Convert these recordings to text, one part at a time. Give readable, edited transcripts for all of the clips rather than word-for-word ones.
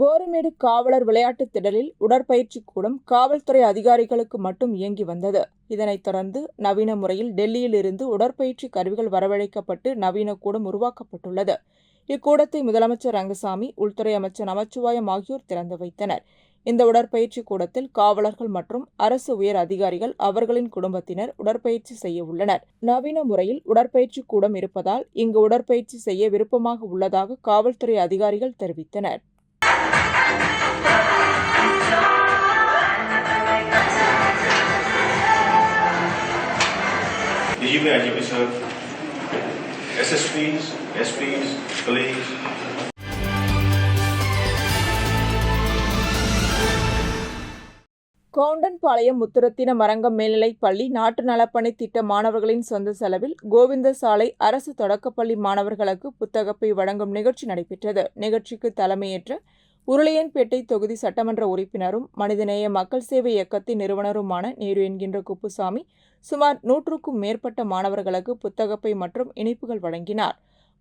கோரிமேடு காவலர் விளையாட்டுத் திடலில் உடற்பயிற்சி கூடம் காவல்துறை அதிகாரிகளுக்கு மட்டும் இயங்கி வந்தது. இதனைத் தொடர்ந்து நவீன முறையில் டெல்லியில் இருந்து உடற்பயிற்சி கருவிகள் வரவழைக்கப்பட்டு நவீன கூடம் உருவாக்கப்பட்டுள்ளது. இக்கூடத்தை முதலமைச்சர் ரங்கசாமி, உள்துறை அமைச்சர் நமச்சிவாயம் ஆகியோர் திறந்து வைத்தனர். இந்த உடற்பயிற்சி கூடத்தில் காவலர்கள் மற்றும் அரசு உயர் அதிகாரிகள், அவர்களின் குடும்பத்தினர் உடற்பயிற்சி செய்ய உள்ளனர். நவீன முறையில் உடற்பயிற்சி கூடம் இருப்பதால் இங்கு உடற்பயிற்சி செய்ய விருப்பமாக உள்ளதாக காவல்துறை அதிகாரிகள் தெரிவித்தனர். DGP, IGP sir, SSPs, SPs, police. Goundanpalayam Muthurathina மரங்கம் மேல்நிலைப் பள்ளி நாட்டு நலப்பணி திட்ட மாணவர்களின் சொந்த செலவில் கோவிந்தசாலை அரசு தொடக்கப்பள்ளி மாணவர்களுக்கு புத்தகப்பை வழங்கும் நிகழ்ச்சி நடைபெற்றது. நிகழ்ச்சிக்கு தலைமையேற்ற உருளையன்பேட்டை தொகுதி சட்டமன்ற உறுப்பினரும் மனிதநேய மக்கள் சேவை இயக்கத்தின் நிறுவனருமான நேரு என்கின்ற குப்புசாமி சுமார் 100க்கும் மேற்பட்ட மாணவர்களுக்கு புத்தகப்பை மற்றும் இனிப்புகள் வழங்கினார்.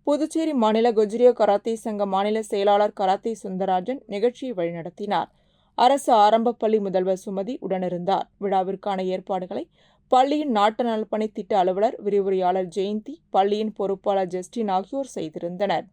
புதுச்சேரி மாநில குஜ்ரியோ கராத்தே சங்க மாநில செயலாளர் கராத்தே சுந்தரராஜன் நிகழ்ச்சியை வழிநடத்தினார். அரசு ஆரம்ப பள்ளி முதல்வர் சுமதி உடனிருந்தார். விழாவிற்கான ஏற்பாடுகளை பள்ளியின் நாட்டு நலப்பணி திட்ட அலுவலர் விரிவுரையாளர் ஜெயந்தி, பள்ளியின் பொறுப்பாளர் ஜஸ்டின் ஆகியோர் செய்திருந்தனர்.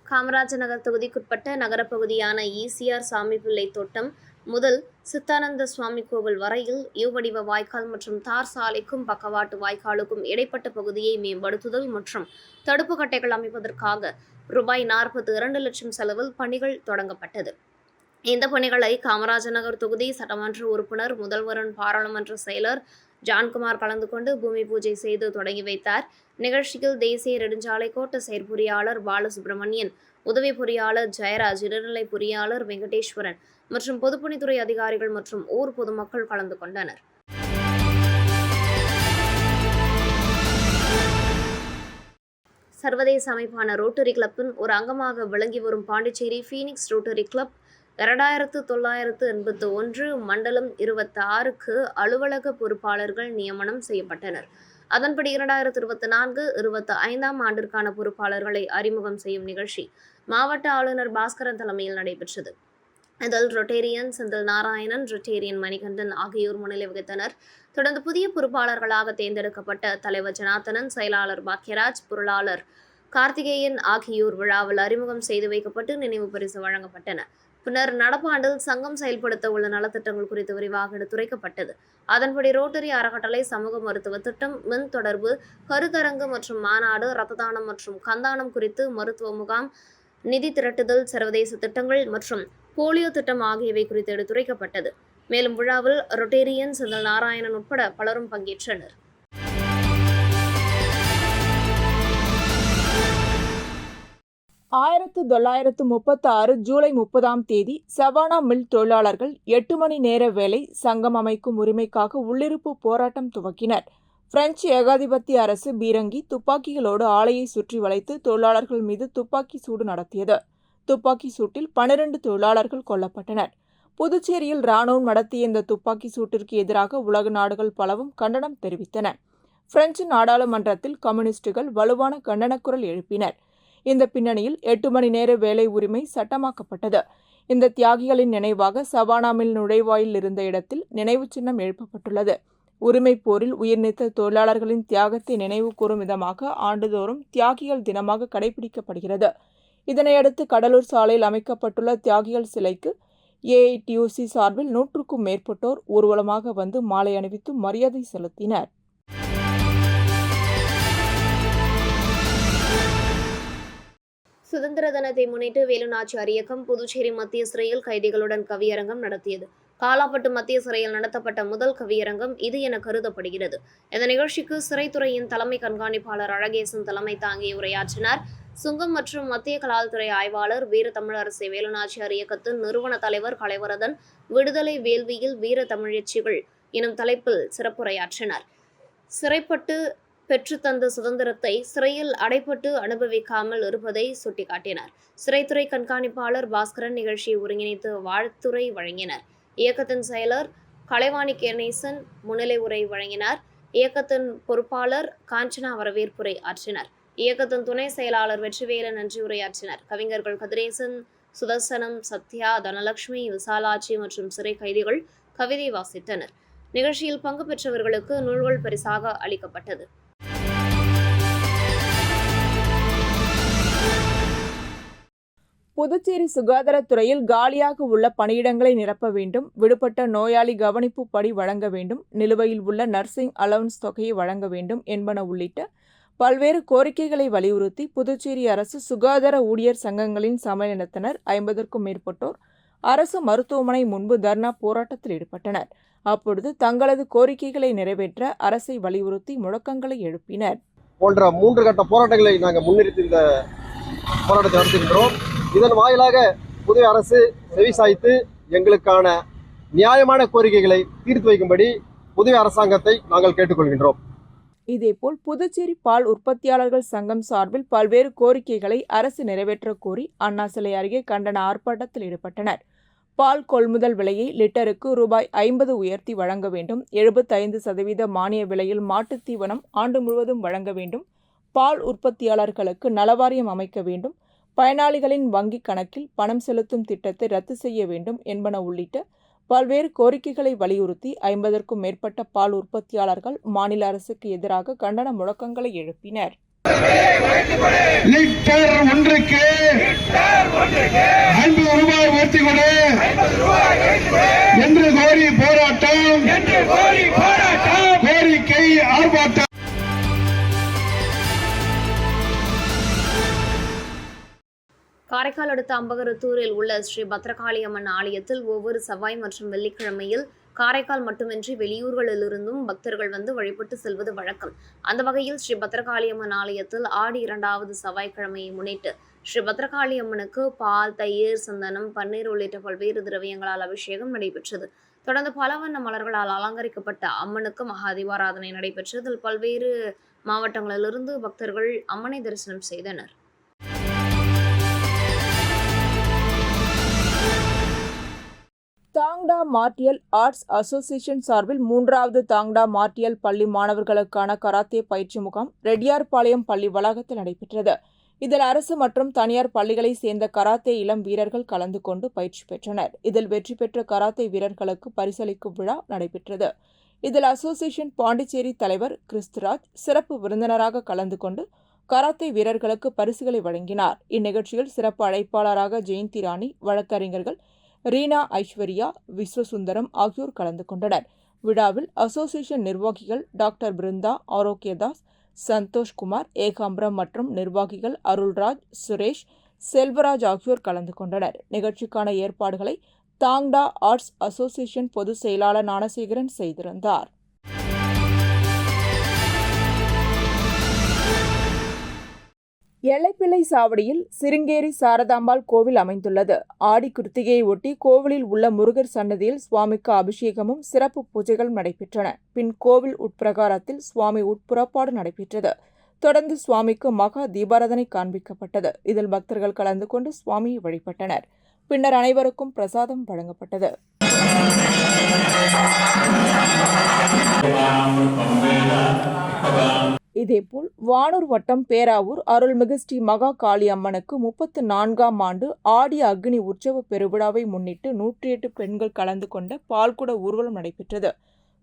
காமராஜர் நகர் தொகுதிக்குட்பட்ட நகரப்பகுதியான ஈசிஆர் சாமிப்பிள்ளை தோட்டம் முதல் சித்தானந்த சுவாமி கோவில் வரையில் யூவடிவ வாய்க்கால் மற்றும் தார் சாலைக்கும் பக்கவாட்டு வாய்க்காலுக்கும் இடைப்பட்ட பகுதியை மேம்படுத்துதல் மற்றும் தடுப்பு கட்டைகள் அமைப்பதற்காக ரூபாய் 42 லட்சம் செலவில் பணிகள் தொடங்கப்பட்டது. இந்த பணிகளை காமராஜர் நகர் தொகுதி சட்டமன்ற உறுப்பினர், முதல்வரின் பாராளுமன்ற செயலர் ஜான்குமார் கலந்து கொண்டு பூமி பூஜை செய்து தொடங்கி வைத்தார். நிகழ்ச்சியில் தேசிய நெடுஞ்சாலை கோட்ட செயற்பொறியாளர் பாலசுப்ரமணியன், உதவி பொறியாளர் ஜெயராஜ், இடைநிலை பொறியாளர் வெங்கடேஸ்வரன் மற்றும் பொதுப்பணித்துறை அதிகாரிகள் மற்றும் ஊர் பொதுமக்கள் கலந்து கொண்டனர். சர்வதேச அமைப்பான ரோட்டரி கிளப்பின் ஒரு அங்கமாக விளங்கி வரும் பாண்டிச்சேரி பீனிக்ஸ் ரோட்டரி கிளப் 2981 மண்டலம் 26க்கு அலுவலக பொறுப்பாளர்கள் நியமனம் செய்யப்பட்டனர். அதன்படி 2024-25 ஆண்டிற்கான பொறுப்பாளர்களை அறிமுகம் செய்யும் நிகழ்ச்சி மாவட்ட ஆளுநர் பாஸ்கரன் தலைமையில் நடைபெற்றது. இதில் ரொட்டேரியன் செந்தில் நாராயணன், ரொட்டேரியன் மணிகண்டன் ஆகியோர் முன்னிலை வகித்தனர். தொடர்ந்து புதிய பொறுப்பாளர்களாக தேர்ந்தெடுக்கப்பட்ட தலைவர் ஜனார்த்தனன், செயலாளர் பாக்கியராஜ், பொருளாளர் கார்த்திகேயன் ஆகியோர் விழாவில் அறிமுகம் செய்து வைக்கப்பட்டு நினைவு பரிசு வழங்கப்பட்டன. பின்னர் நடப்பாண்டில் சங்கம் செயல்படுத்த உள்ள நலத்திட்டங்கள் குறித்து விரிவாக எடுத்துரைக்கப்பட்டது. அதன்படி ரோட்டரி அறக்கட்டளை, சமூக மருத்துவ திட்டம், மின் தொடர்பு, கருத்தரங்கு மற்றும் மாநாடு, இரத்த தானம் மற்றும் கந்தானம் குறித்து, மருத்துவ முகாம், நிதி திரட்டுதல், சர்வதேச திட்டங்கள் மற்றும் போலியோ திட்டம் ஆகியவை குறித்து எடுத்துரைக்கப்பட்டது. மேலும் விழாவில் ரொட்டேரியன் செந்தில் நாராயணன் உட்பட பலரும் பங்கேற்றனர். ஆயிரத்து 1936 ஜூலை 30 சவானா மில் தொழிலாளர்கள் 8 மணி நேர வேலை சங்கம் அமைக்கும் உரிமைக்காக உள்ளிருப்பு போராட்டம் துவக்கினர். பிரெஞ்சு ஏகாதிபத்திய அரசு பீரங்கி துப்பாக்கிகளோடு ஆலையை சுற்றி வளைத்து தொழிலாளர்கள் மீது துப்பாக்கி சூடு நடத்தியது. துப்பாக்கி சூட்டில் 12 தொழிலாளர்கள் கொல்லப்பட்டனர். புதுச்சேரியில் இராணுவம் நடத்திய இந்த துப்பாக்கி சூட்டிற்கு எதிராக உலக நாடுகள் பலவும் கண்டனம் தெரிவித்தன. பிரெஞ்சு நாடாளுமன்றத்தில் கம்யூனிஸ்டுகள் வலுவான கண்டனக்குரல் எழுப்பினர். இந்த பின்னணியில் 8 மணி நேர வேலை உரிமை சட்டமாக்கப்பட்டது. இந்த தியாகிகளின் நினைவாக சவானா மில் நுழைவாயில் இருந்த இடத்தில் நினைவு சின்னம் எழுப்பப்பட்டுள்ளது. உரிமை போரில் உயிர்நீத்த தொழிலாளர்களின் தியாகத்தை நினைவு கூறும் விதமாக ஆண்டுதோறும் தியாகிகள் தினமாக கடைபிடிக்கப்படுகிறது. இதனையடுத்து கடலூர் சாலையில் அமைக்கப்பட்டுள்ள தியாகிகள் சிலைக்கு ஏஐடியூசி சார்பில் 100க்கும் மேற்பட்டோர் ஊர்வலமாக வந்து மாலை அணிவித்து மரியாதை செலுத்தினர். சுதந்திர தினத்தை முன்னிட்டு வேலுநாச்சியார் இயக்கம் புதுச்சேரி மத்திய சிறையில் கைதிகளுடன் கவியரங்கம் நடத்தியது. காலாப்பட்டு மத்திய சிறையில் நடத்தப்பட்ட முதல் கவியரங்கம் இது என கருதப்படுகிறது. இந்த நிகழ்ச்சிக்கு சிறைத்துறையின் தலைமை கண்காணிப்பாளர் அழகேசன் தலைமை தாங்கி உரையாற்றினார். சுங்கம் மற்றும் மத்திய கலால்துறை ஆய்வாளர் வீர தமிழரசு வேலுநாச்சியார் இயக்கத்தின் நிறுவன தலைவர் கலைவரதன் விடுதலை வேள்வியில் வீர தமிழச்சிகள் எனும் தலைப்பில் சிறப்புரையாற்றினார். சிறைப்பட்டு பெற்றுத்தந்த சுதந்திரத்தை சிறையில் அடைப்பட்டு அனுபவிக்காமல் இருப்பதை சுட்டிக்காட்டினார். சிறைத்துறை கண்காணிப்பாளர் பாஸ்கரன் நிகழ்ச்சியை ஒருங்கிணைத்து வாழ்த்துரை வழங்கினார். இயக்கத்தின் செயலர் கலைவாணி கணேசன் முன்னிலை உரை வழங்கினார். இயக்கத்தின் பொறுப்பாளர் காஞ்சனா வரவேற்புரை ஆற்றினார். இயக்கத்தின் துணை செயலாளர் வெற்றிவேலன் நன்றி உரையாற்றினார். கவிஞர்கள் கதிரேசன், சுதர்சனம், சத்யா, தனலட்சுமி, விசாலாட்சி மற்றும் சிறை கைதிகள் கவிதை வாசித்தனர். நிகழ்ச்சியில் பங்கு பெற்றவர்களுக்கு நூல்கள் பரிசாக அளிக்கப்பட்டது. புதுச்சேரி சுகாதாரத்துறையில் காலியாக உள்ள பணியிடங்களை நிரப்ப வேண்டும், விடுபட்ட நோயாளி கவனிப்பு படி வழங்க வேண்டும், நிலுவையில் உள்ள நர்சிங் அலவன்ஸ் தொகையை வழங்க வேண்டும் என்பன உள்ளிட்ட பல்வேறு கோரிக்கைகளை வலியுறுத்தி புதுச்சேரி அரசு சுகாதார ஊழியர் சங்கங்களின் சம்மேளனத்தினர் 50க்கும் மேற்பட்டோர் அரசு மருத்துவமனை முன்பு தர்ணா போராட்டத்தில் ஈடுபட்டனர். அப்பொழுது தங்களது கோரிக்கைகளை நிறைவேற்ற அரசை வலியுறுத்தி முழக்கங்களை எழுப்பினர். போன்ற 3 கட்ட போராட்டங்களை நாங்கள் முன்னிறுத்தி இந்த போராட்டத்தை நடத்துகின்றோம். இதன் வாயிலாக புதிய அரசு செவிசாய்த்து எங்களுக்கான நியாயமான கோரிக்கைகளை தீர்த்து வைக்கும்படி புதிய அரசாங்கத்தை நாங்கள் கேட்டுக்கொள்கின்றோம். இதேபோல் புதுச்சேரி பால் உற்பத்தியாளர்கள் சங்கம் சார்பில் பல்வேறு கோரிக்கைகளை அரசு நிறைவேற்ற கோரி அண்ணா சிலை அருகே கண்டன ஆர்ப்பாட்டத்தில் ஈடுபட்டனர். பால் கொள்முதல் விலையை லிட்டருக்கு ரூபாய் 50 உயர்த்தி வழங்க வேண்டும், 75% மானிய விலையில் மாட்டுத் தீவனம் ஆண்டு முழுவதும் வழங்க வேண்டும், பால் உற்பத்தியாளர்களுக்கு நலவாரியம் அமைக்க வேண்டும், பயனாளிகளின் வங்கிக் கணக்கில் பணம் செலுத்தும் திட்டத்தை ரத்து செய்ய வேண்டும் என்பன உள்ளிட்ட பல்வேறு கோரிக்கைகளை வலியுறுத்தி 50க்கும் மேற்பட்ட பால் உற்பத்தியாளர்கள் மாநில அரசுக்கு எதிராக கண்டன முழக்கங்களை எழுப்பினர். லிட்டர் ஒன்றுக்கு 50 ரூபாய் உயர்த்தி கொடு என்று கோரி போராட்டம், கோரிக்கை ஆர்ப்பாட்டம். காரைக்கால் அடுத்த அம்பகரத்தூரில் உள்ள ஸ்ரீ பத்ரகாளி அம்மன் ஆலயத்தில் ஒவ்வொரு செவ்வாய் மற்றும் வெள்ளிக்கிழமையில் காரைக்கால் மட்டுமின்றி வெளியூர்களிலிருந்தும் பக்தர்கள் வந்து வழிபட்டு செல்வது வழக்கம். அந்த வகையில் ஸ்ரீ பத்ரகாளி அம்மன் ஆலயத்தில் ஆடி 2வது செவ்வாய்க்கிழமையை முன்னிட்டு ஸ்ரீ பத்ரகாளி அம்மனுக்கு பால், தயிர், சந்தனம், பன்னீர் உள்ளிட்ட பல்வேறு திரவியங்களால் அபிஷேகம் நடைபெற்றது. தொடர்ந்து பல வண்ண மலர்களால் அலங்கரிக்கப்பட்ட அம்மனுக்கு மகா தீபாராதனை நடைபெற்றதில் பல்வேறு மாவட்டங்களிலிருந்து பக்தர்கள் அம்மனை தரிசனம் செய்தனர். தாங்டா மார்டியல் ஆர்ட்ஸ் அசோசியேஷன் சார்பில் 3வது தாங்டா மார்டியல் பள்ளி மாணவர்களுக்கான கராத்தே பயிற்சி முகாம் ரெட்டியார்பாளையம் பள்ளி வளாகத்தில் நடைபெற்றது. இதில் அரசு மற்றும் தனியார் பள்ளிகளை சேர்ந்த கராத்தே இளம் வீரர்கள் கலந்து கொண்டு பயிற்சி பெற்றனர். இதில் வெற்றி பெற்ற கராத்தே வீரர்களுக்கு பரிசளிக்கும் விழா நடைபெற்றது. இதில் அசோசியேஷன் பாண்டிச்சேரி தலைவர் கிறிஸ்துராஜ் சிறப்பு விருந்தினராக கலந்து கொண்டு கராத்தே வீரர்களுக்கு பரிசுகளை வழங்கினார். இந்நிகழ்ச்சியில் சிறப்பு அழைப்பாளராக ஜெயந்தி ராணி, வழக்கறிஞர்கள் ரீனா, ஐஸ்வர்யா, விஸ்வசுந்தரம் ஆகியோர் கலந்து கொண்டனர். விழாவில் அசோசியேஷன் நிர்வாகிகள் டாக்டர் பிருந்தா, ஆரோக்கியதாஸ், சந்தோஷ்குமார், ஏகாம்பரம் மற்றும் நிர்வாகிகள் அருள்ராஜ், சுரேஷ், செல்வராஜ் ஆகியோர் கலந்து கொண்டனர். நிகழ்ச்சிக்கான ஏற்பாடுகளை தாங்டா ஆர்ட்ஸ் அசோசியேஷன் பொதுச் செயலாளர் ஞானசேகரன் செய்திருந்தார். எல்லைப்பிள்ளை சாவடியில் சிருங்கேரி சாரதாம்பாள் கோவில் அமைந்துள்ளது. ஆடி கிருத்திகையை ஒட்டி கோவிலில் உள்ள முருகர் சன்னதியில் சுவாமிக்கு அபிஷேகமும் சிறப்பு பூஜைகள் நடைபெற்றன. பின் கோவில் உட்பிரகாரத்தில் சுவாமி உட்புறப்பாடு நடைபெற்றது. தொடர்ந்து சுவாமிக்கு மகா தீபாராதனை காண்பிக்கப்பட்டது. இதில் பக்தர்கள் கலந்து கொண்டு சுவாமியை வழிபட்டனர். பின்னர் அனைவருக்கும் பிரசாதம் வழங்கப்பட்டது. இதேபோல் வானூர் வட்டம் பேராவூர் அருள்மிகு ஸ்ரீ மகா காளி அம்மனுக்கு 34ஆம் ஆண்டு ஆடி அக்னி உற்சவ பெருவிழாவை முன்னிட்டு 108 பெண்கள் கலந்து கொண்ட பால்குட ஊர்வலம் நடைபெற்றது.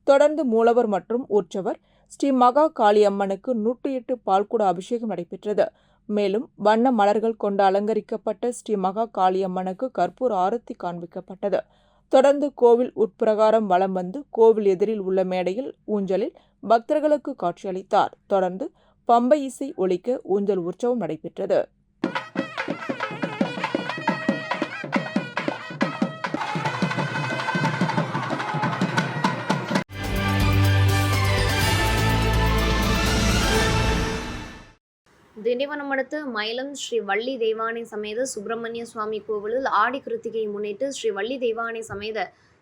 தொடர்ந்து மூலவர் மற்றும் உற்சவர் ஸ்ரீ மகா காளி அம்மனுக்கு 108 பால்குட அபிஷேகம் நடைபெற்றது. மேலும் வண்ண மலர்கள் கொண்டு அலங்கரிக்கப்பட்ட ஸ்ரீ மகா காளி அம்மனுக்கு கற்பூர ஆரத்தி காண்பிக்கப்பட்டது. தொடர்ந்து கோவில் உட்பிரகாரம் வலம் வந்து கோவில் எதிரில் உள்ள மேடையில் ஊஞ்சலில் பக்தர்களுக்கு காட்சியளித்தார். தொடர்ந்து பம்பை இசை ஒலிக்க ஊஞ்சல் உற்சவம் நடைபெற்றது. திண்டிவனம் அடுத்த மயிலம் ஸ்ரீ வள்ளி தெய்வானை சமேத சுப்பிரமணிய சுவாமி கோவிலில் ஆடி கிருத்திகையை முன்னிட்டு ஸ்ரீ வள்ளி தெய்வானை சமேத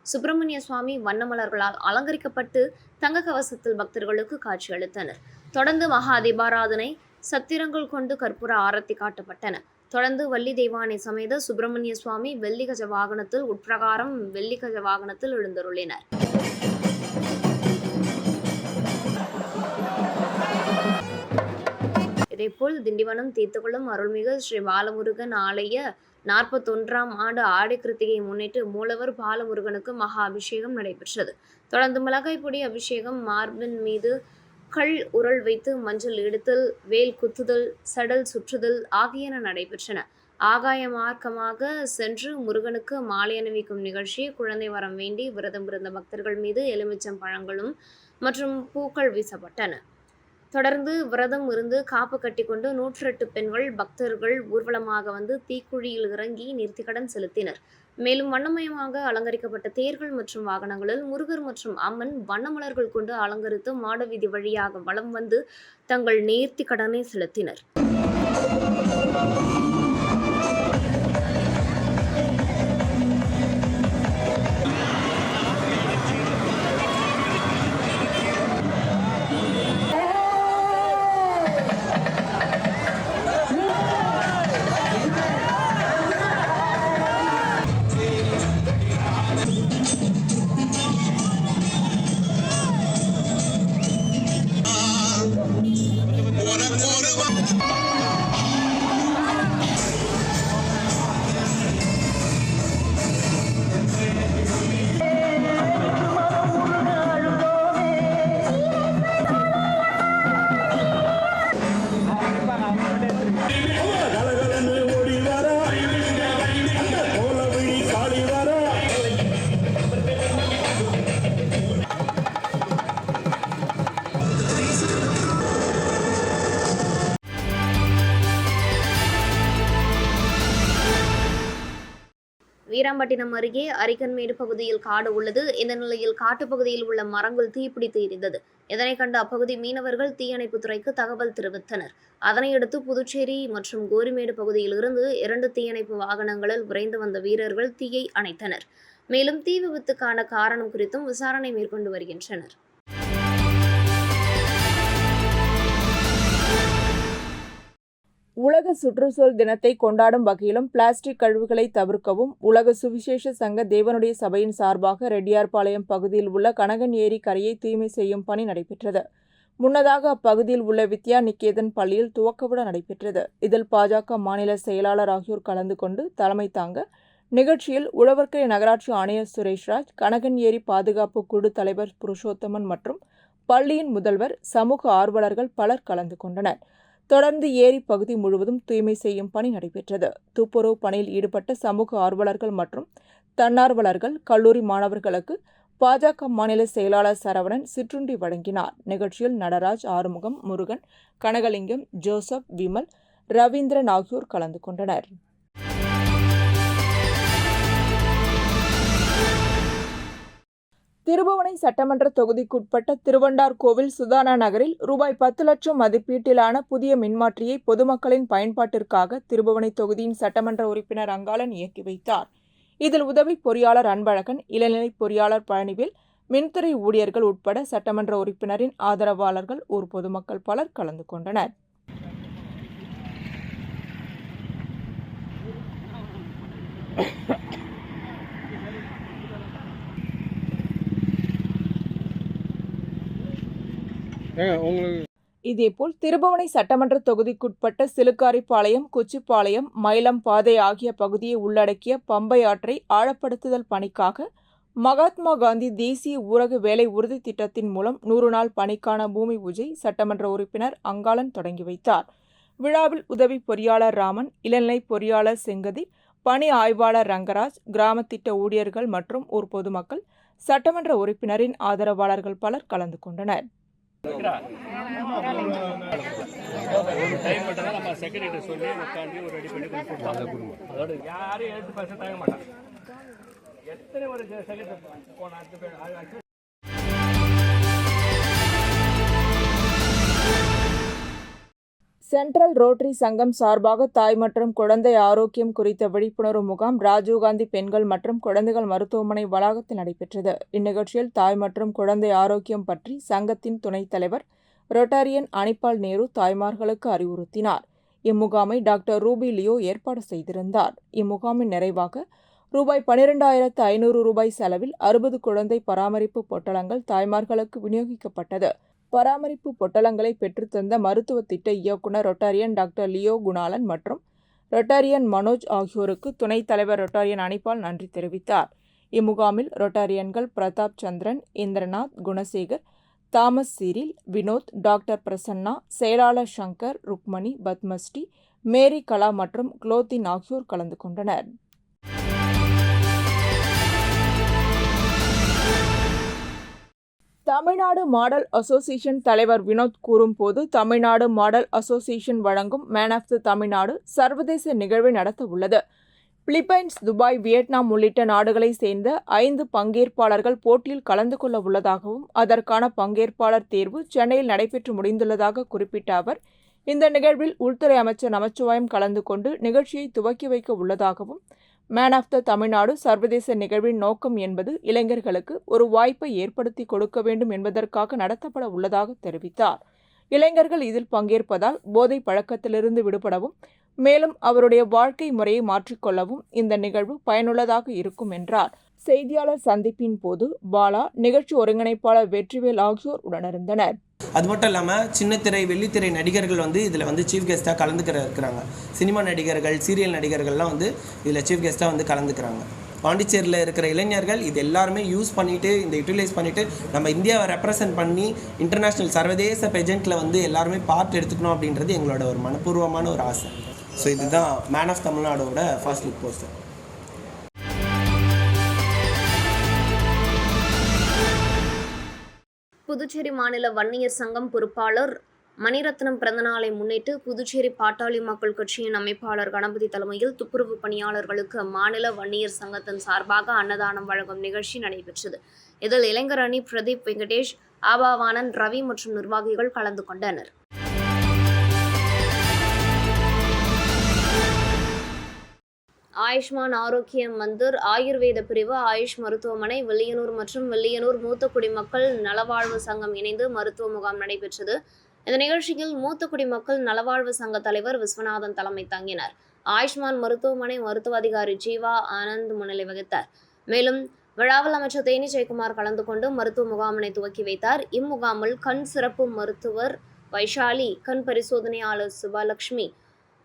சுப்பிரமணிய சுவாமி வண்ணமலர்களால் அலங்கரிக்கப்பட்டு தங்க கவசத்தில் பக்தர்களுக்கு காட்சியளித்தனர். தொடர்ந்து மகா தீபாராதனை, சத்திரங்கள் கொண்டு கற்பூர ஆரத்தி காட்டப்பட்டன. தொடர்ந்து வள்ளி தெய்வானை சமேத சுப்பிரமணிய சுவாமி வெள்ளி கஜ வாகனத்தில் உட்பிரகாரம் வெள்ளி கஜ வாகனத்தில் எழுந்தருளினர். இதேபோல் திண்டிவனம் தீர்த்தகுளம் அருள்மிகு ஸ்ரீ பாலமுருகன் ஆலய 41ஆம் ஆண்டு ஆடி கிருத்திகையை முன்னிட்டு மூலவர் பாலமுருகனுக்கு மகா அபிஷேகம் நடைபெற்றது. தொடர்ந்து மிளகாய் பொடி அபிஷேகம், மார்பின் மீது கல் உரல் வைத்து மஞ்சள் எடுத்தல், வேல் குத்துதல், சடல் சுற்றுதல் ஆகியன நடைபெற்றன. ஆகாய மார்க்கமாக சென்று முருகனுக்கு மாலை அணிவிக்கும் நிகழ்ச்சி, குழந்தை வரம் வேண்டி விரதம் இருந்த பக்தர்கள் மீது எலுமிச்சம் பழங்களும் மற்றும் பூக்கள் வீசப்பட்டன. தொடர்ந்து விரதம் இருந்து காப்பு கட்டிக்கொண்டு 108 பெண்கள் பக்தர்கள் ஊர்வலமாக வந்து தீக்குழியில் இறங்கி நேர்த்திக்கடன் செலுத்தினர். மேலும் வண்ணமயமாக அலங்கரிக்கப்பட்ட தேர்கள் மற்றும் வாகனங்களில் முருகர் மற்றும் அம்மன் வண்ணமலர்கள் கொண்டு அலங்கரித்து மாடவீதி வழியாக வலம் வந்து தங்கள் நேர்த்திக்கடனை செலுத்தினர். வீராம்பட்டினம் அருகே அரிக்கன்மேடு பகுதியில் காடு உள்ளது. இந்த நிலையில் காட்டுப்பகுதியில் உள்ள மரங்கள் தீப்பிடித்து எரிந்தது. இதனை கண்ட அப்பகுதி மீனவர்கள் தீயணைப்புத்துறைக்கு தகவல் தெரிவித்தனர். அதனையடுத்து புதுச்சேரி மற்றும் கோரிமேடு பகுதியில் இருந்து 2 தீயணைப்பு வாகனங்களில் விரைந்து வந்த வீரர்கள் தீயை அணைத்தனர். மேலும் தீ விபத்துக்கான காரணம் குறித்தும் விசாரணை மேற்கொண்டு வருகின்றனர். உலக சுற்றுச்சூழல் தினத்தை கொண்டாடும் வகையிலும் பிளாஸ்டிக் கழிவுகளை தவிர்க்கவும் உலக சுவிசேஷ சங்க தேவனுடைய சபையின் சார்பாக ரெட்டியார்பாளையம் பகுதியில் உள்ள கனகன் ஏரி கரையை தூய்மை செய்யும் பணி நடைபெற்றது. முன்னதாக அப்பகுதியில் உள்ள வித்யா நிகேதன் பள்ளியில் துவக்க விழா நடைபெற்றது. இதில் பாஜக மாநில செயலாளர் ஆகியோர் கலந்து கொண்டு தலைமை தாங்க நிகழ்ச்சியில் உழவர்கரை நகராட்சி ஆணையர் சுரேஷ்ராஜ், கனகன் ஏரி பாதுகாப்பு குழு தலைவர் புருஷோத்தமன் மற்றும் பள்ளியின் முதல்வர், சமூக ஆர்வலர்கள் பலர் கலந்து கொண்டனர். தொடர்ந்து ஏரி பகுதி முழுவதும் தூய்மை செய்யும் பணி நடைபெற்றது. துப்புரவு பணியில் ஈடுபட்ட சமூக ஆர்வலர்கள் மற்றும் தன்னார்வலர்கள், கல்லூரி மாணவர்களுக்கு பாஜக மாநில செயலாளர் சரவணன் சிற்றுண்டி வழங்கினார். நிகழ்ச்சியில் நடராஜ், ஆறுமுகம், முருகன், கனகலிங்கம், ஜோசப், விமல், ரவீந்திரன் ஆகியோர் கலந்து கொண்டனர். திருபுவனை சட்டமன்ற தொகுதிக்குட்பட்ட திருவண்டார்கோவில் சுதானா நகரில் ரூபாய் 10 லட்சம் மதிப்பீட்டிலான புதிய மின்மாற்றியை பொதுமக்களின் பயன்பாட்டிற்காக திருபுவனை தொகுதியின் சட்டமன்ற உறுப்பினர் அங்காளன் இயக்கி வைத்தார். இதில் உதவி பொறியாளர் அன்பழகன், இளநிலை பொறியாளர் பழனிவேல், மின்துறை ஊழியர்கள் உட்பட சட்டமன்ற உறுப்பினரின் ஆதரவாளர்கள், ஊர் பொதுமக்கள் பலர் கலந்து கொண்டனர். இதேபோல் திருபுவனை சட்டமன்ற தொகுதிக்குட்பட்ட சிலுக்காரிப்பாளையம், குச்சிப்பாளையம், மயிலம் பாதை ஆகிய பகுதியை உள்ளடக்கிய பம்பை ஆற்றை ஆழப்படுத்துதல் பணிக்காக மகாத்மா காந்தி தேசிய ஊரக வேலை உறுதி திட்டத்தின் மூலம் 100 நாள் பணிக்கான பூமி பூஜை சட்டமன்ற உறுப்பினர் அங்காளன் தொடங்கி வைத்தார். விழாவில் உதவி பொறியாளர் ராமன், இளநிலை பொறியாளர் செங்கதி, பணி ஆய்வாளர் ரங்கராஜ், கிராம திட்ட ஊழியர்கள் மற்றும் ஊர் பொதுமக்கள், சட்டமன்ற உறுப்பினரின் ஆதரவாளர்கள் பலர் கலந்து கொண்டனர். சென்ட்ரல் ரோட்டரி சங்கம் சார்பாக தாய் மற்றும் குழந்தை ஆரோக்கியம் குறித்த விழிப்புணர்வு முகாம் ராஜீவ்காந்தி பெண்கள் மற்றும் குழந்தைகள் மருத்துவமனை வளாகத்தில் நடைபெற்றது. இந்நிகழ்ச்சியில் தாய் மற்றும் குழந்தை ஆரோக்கியம் பற்றி சங்கத்தின் துணைத் தலைவர் ரொட்டாரியன் அனிபால் நேரு தாய்மார்களுக்கு அறிவுறுத்தினார். இம்முகாமை டாக்டர் ரூபி லியோ ஏற்பாடு செய்திருந்தார். இம்முகாமின் நிறைவாக ரூபாய் 12,500 செலவில் 60 குழந்தை பராமரிப்பு பொட்டலங்கள் தாய்மார்களுக்கு விநியோகிக்கப்பட்டது. பராமரிப்பு பொட்டலங்களை பெற்றுத்தந்த மருத்துவ திட்ட இயக்குனர் ரொட்டாரியன் டாக்டர் லியோ குணாலன் மற்றும் ரொட்டாரியன் மனோஜ் ஆகியோருக்கு துணைத் தலைவர் ரொட்டாரியன் அனிபால் நன்றி தெரிவித்தார். இம்முகாமில் ரொட்டாரியன்கள் பிரதாப் சந்திரன், இந்திரநாத், குணசேகர், தாமஸ் சீரில், வினோத், டாக்டர் பிரசன்னா, செயலாளர் சங்கர், ருக்மணி, பத்மஸ்ரீ, மேரி கலா மற்றும் குளோத்தின் ஆகியோர் கலந்து கொண்டனர். தமிழ்நாடு மாடல் அசோசியேஷன் தலைவர் வினோத் கூறும்போது, தமிழ்நாடு மாடல் அசோசியேஷன் வழங்கும் மேன் ஆஃப் தி தமிழ்நாடு சர்வதேச நிகழ்வை நடத்த உள்ளது. பிலிப்பைன்ஸ், துபாய், வியட்நாம் உள்ளிட்ட நாடுகளைச் சேர்ந்த 5 பங்கேற்பாளர்கள் போட்டியில் கலந்து கொள்ள உள்ளதாகவும் அதற்கான பங்கேற்பாளர் தேர்வு சென்னையில் நடைபெற்று முடிந்துள்ளதாக குறிப்பிட்ட அவர், இந்த நிகழ்வில் உள்துறை அமைச்சர் நமச்சிவாயம் கலந்து கொண்டு நிகழ்ச்சியை துவக்கி வைக்க உள்ளதாகவும், மேன் ஆஃப் த தமிழ்நாடு சர்வதேச நிகழ்வின் நோக்கம் என்பது இளைஞர்களுக்கு ஒரு வாய்ப்பை ஏற்படுத்தி கொடுக்க வேண்டும் என்பதற்காக நடத்தப்பட உள்ளதாக தெரிவித்தார். இளைஞர்கள் இதில் பங்கேற்பதால் போதை பழக்கத்திலிருந்து விடுபடவும் மேலும் அவருடைய வாழ்க்கை முறையை மாற்றிக்கொள்ளவும் இந்த நிகழ்வு பயனுள்ளதாக இருக்கும் என்றார். செய்தியாளர் சந்திப்பின் போது பாலா, நிகழ்ச்சி ஒருங்கிணைப்பாளர் வெற்றிவேல் ஆகியோர் உடனிருந்தனர். அது மட்டும் இல்லாமல் சின்னத்திரை, வெள்ளித்திரை நடிகர்கள் இதில் சீஃப் கெஸ்ட்டாக கலந்துக்கிறாங்க. சினிமா நடிகர்கள், சீரியல் நடிகர்கள்லாம் இதில் சீஃப் கெஸ்ட்டாக கலந்துக்கிறாங்க. பாண்டிச்சேரியில் இருக்கிற இளைஞர்கள் இது எல்லாருமே யூட்டிலைஸ் பண்ணிவிட்டு நம்ம இந்தியாவை ரெப்ரசன்ட் பண்ணி இன்டர்நேஷ்னல் சர்வதேச பெஜெண்ட்டில் எல்லாருமே பார்ட் எடுத்துக்கணும் அப்படின்றது எங்களோட ஒரு மனப்பூர்வமான ஒரு ஆசை. ஸோ இதுதான் மேன் ஆஃப் தமிழ்நாடோட ஃபர்ஸ்ட் லுக் போஸ்டர். புதுச்சேரி மாநில வன்னியர் சங்கம் பொறுப்பாளர் மணிரத்னம் பிறந்தநாளை முன்னிட்டு புதுச்சேரி பாட்டாளி மக்கள் கட்சியின் அமைப்பாளர் கணபதி தலைமையில் துப்புரவு பணியாளர்களுக்கு மாநில வன்னியர் சங்கத்தின் சார்பாக அன்னதானம் வழங்கும் நிகழ்ச்சி நடைபெற்றது. இதில் இளைஞர் அணி பிரதீப் வெங்கடேஷ், ஆபாவானந்த், ரவி மற்றும் நிர்வாகிகள் கலந்து கொண்டனர். ஆயுஷ்மான் ஆரோக்கிய மந்திர் ஆயுர்வேத பிரிவு, ஆயுஷ் மருத்துவமனை, வில்லியனூர் மற்றும் வில்லியனூர் மூத்த குடிமக்கள் நலவாழ்வு சங்கம் இணைந்து மருத்துவ முகாம் நடைபெற்றது. இந்த நிகழ்ச்சியில் மூத்த குடிமக்கள் நலவாழ்வு சங்க தலைவர் விஸ்வநாதன் தலைமை தாங்கினார். ஆயுஷ்மான் மருத்துவமனை மருத்துவ அதிகாரி ஜீவா ஆனந்த் முன்னிலை வகித்தார். மேலும் விழாவில் அமைச்சர் தேனி ஜெயக்குமார் கலந்து கொண்டு மருத்துவ முகாமினை துவக்கி வைத்தார். இம்முகாமில் கண் சிறப்பு மருத்துவர் வைஷாலி, கண் பரிசோதனையாளர் சுபலட்சுமி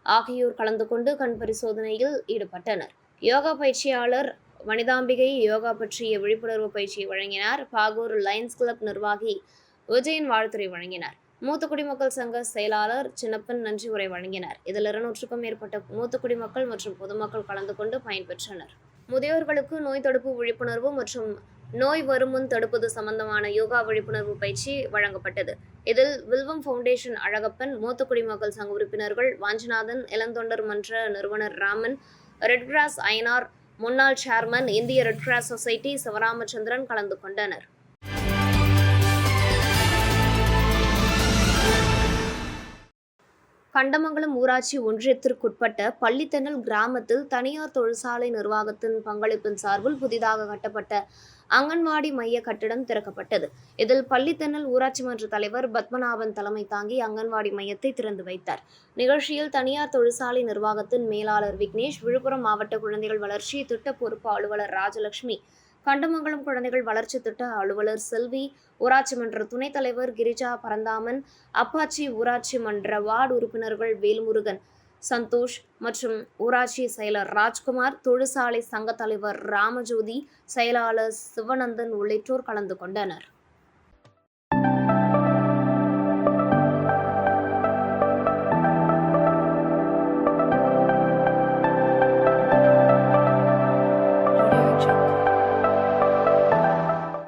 ஆகியோர் கலந்து கொண்டு கண் பரிசோதனையில் ஈடுபட்டனர். யோகா பயிற்சியாளர் வனிதாம்பிகை யோகா பற்றிய விழிப்புணர்வு பயிற்சியை வழங்கினார். பாகூர் லயன்ஸ் கிளப் நிர்வாகி விஜயன் வாழ்த்துரை வழங்கினார். மூத்த குடிமக்கள் சங்க செயலாளர் சின்னப்பன் நன்றி உரை வழங்கினார். இதில் 200க்கும் மேற்பட்ட மூத்த குடிமக்கள் மற்றும் பொதுமக்கள் கலந்து கொண்டு பயன்பெற்றனர். முதியோர்களுக்கு நோய் தடுப்பு விழிப்புணர்வு மற்றும் நோய் வருமுன் தடுப்பது சம்பந்தமான யோகா விழிப்புணர்வு பயிற்சி வழங்கப்பட்டது. இதில் வில்வம் ஃபவுண்டேஷன் அழகப்பன், மூத்த குடிமக்கள் சங்க உறுப்பினர்கள் வாஞ்சிநாதன், இளந்தொண்டர் மன்ற நிறுவனர் ராமன், ரெட் கிராஸ் ஐனார் முன்னாள் சேர்மன், இந்திய ரெட் கிராஸ் சொசைட்டி சிவராமச்சந்திரன் கலந்து கொண்டனர். கண்டமங்கலம் ஊராட்சி ஒன்றியத்திற்குட்பட்ட பள்ளித்தென்னல் கிராமத்தில் தனியார் தொழிற்சாலை நிர்வாகத்தின் பங்களிப்பின் சார்பில் புதிதாக கட்டப்பட்ட அங்கன்வாடி மைய கட்டிடம் திறக்கப்பட்டது. இதில் பள்ளித்தென்னல் ஊராட்சி மன்ற தலைவர் பத்மநாபன் தலைமை தாங்கி அங்கன்வாடி மையத்தை திறந்து வைத்தார். நிகழ்ச்சியில் தனியார் தொழிற்சாலை நிர்வாகத்தின் மேலாளர் விக்னேஷ், விழுப்புரம் மாவட்ட குழந்தைகள் வளர்ச்சி திட்ட பொறுப்பு அலுவலர் ராஜலட்சுமி, கண்டமங்கலம் குழந்தைகள் வளர்ச்சி திட்ட அலுவலர் செல்வி, ஊராட்சி மன்ற துணைத் தலைவர் கிரிஜா பரந்தாமன், அப்பாச்சி ஊராட்சி மன்ற வார்டு உறுப்பினர்கள் வேல்முருகன், சந்தோஷ் மற்றும் ஊராட்சி செயலர் ராஜ்குமார், தொழிற்சாலை சங்க தலைவர் ராமஜோதி, செயலாளர் சிவனந்தன் உள்ளிட்டோர் கலந்து கொண்டனர்.